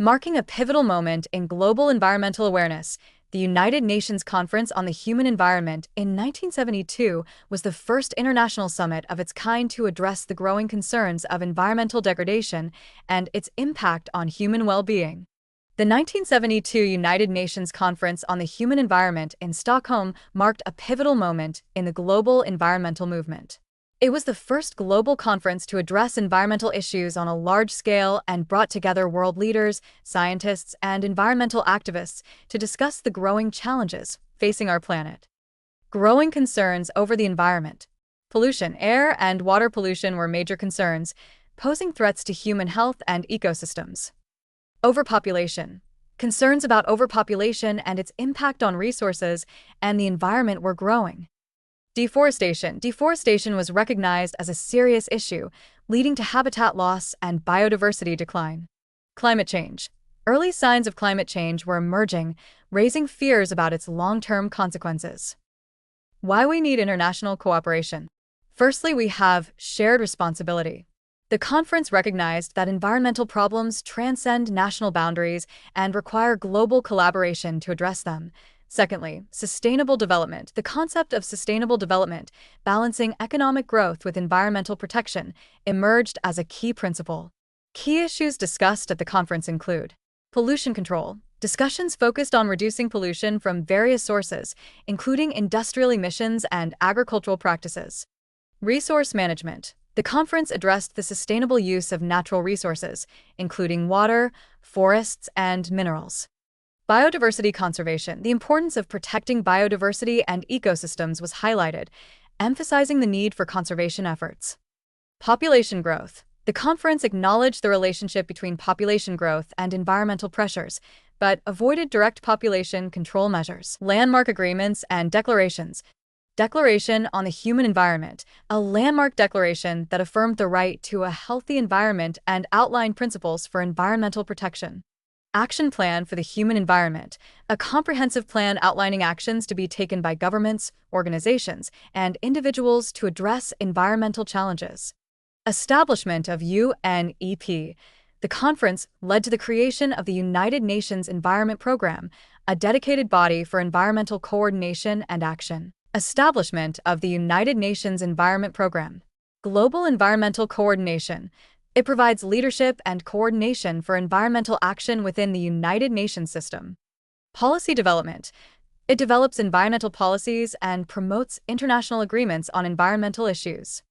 Marking a pivotal moment in global environmental awareness, the United Nations Conference on the Human Environment in 1972 was the first international summit of its kind to address the growing concerns of environmental degradation and its impact on human well-being. The 1972 United Nations Conference on the Human Environment in Stockholm marked a pivotal moment in the global environmental movement. It was the first global conference to address environmental issues on a large scale and brought together world leaders, scientists, and environmental activists to discuss the growing challenges facing our planet. Growing concerns over the environment. Pollution, air and water pollution were major concerns, posing threats to human health and ecosystems. Overpopulation. Concerns about overpopulation and its impact on resources and the environment were growing. Deforestation. Deforestation was recognized as a serious issue, leading to habitat loss and biodiversity decline. Climate change. Early signs of climate change were emerging, raising fears about its long-term consequences. Why we need international cooperation. Firstly, we have shared responsibility. The conference recognized that environmental problems transcend national boundaries and require global collaboration to address them. Secondly, sustainable development. The concept of sustainable development, balancing economic growth with environmental protection, emerged as a key principle. Key issues discussed at the conference include pollution control. Discussions focused on reducing pollution from various sources, including industrial emissions and agricultural practices. Resource management. The conference addressed the sustainable use of natural resources, including water, forests, and minerals. Biodiversity conservation. The importance of protecting biodiversity and ecosystems was highlighted, emphasizing the need for conservation efforts. Population growth. The conference acknowledged the relationship between population growth and environmental pressures, but avoided direct population control measures. Landmark agreements and declarations. Declaration on the Human Environment, a landmark declaration that affirmed the right to a healthy environment and outlined principles for environmental protection. Action Plan for the Human Environment, a comprehensive plan outlining actions to be taken by governments, organizations, and individuals to address environmental challenges. Establishment of UNEP. The conference led to the creation of the United Nations Environment Program, a dedicated body for environmental coordination and action. Establishment of the United Nations Environment Program. Global environmental coordination. It provides leadership and coordination for environmental action within the United Nations system. Policy development. It develops environmental policies and promotes international agreements on environmental issues.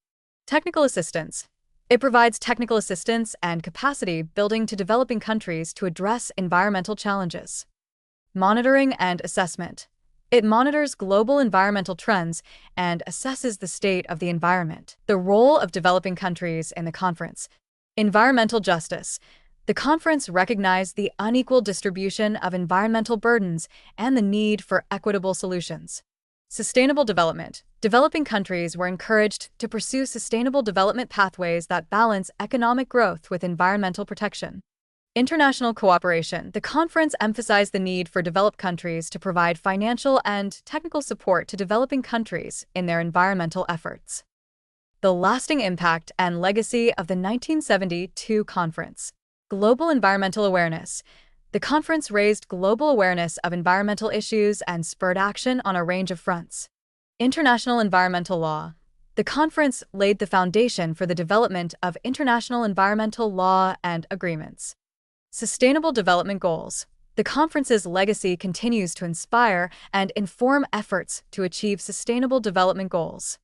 Technical assistance. It provides technical assistance and capacity building to developing countries to address environmental challenges. Monitoring and assessment. It monitors global environmental trends and assesses the state of the environment. The role of developing countries in the conference. Environmental justice. The conference recognized the unequal distribution of environmental burdens and the need for equitable solutions. Sustainable development. Developing countries were encouraged to pursue sustainable development pathways that balance economic growth with environmental protection. International cooperation. The conference emphasized the need for developed countries to provide financial and technical support to developing countries in their environmental efforts. The lasting impact and legacy of the 1972 conference. Global environmental awareness. The conference raised global awareness of environmental issues and spurred action on a range of fronts. International environmental law. The conference laid the foundation for the development of international environmental law and agreements. Sustainable development goals. The conference's legacy continues to inspire and inform efforts to achieve sustainable development goals.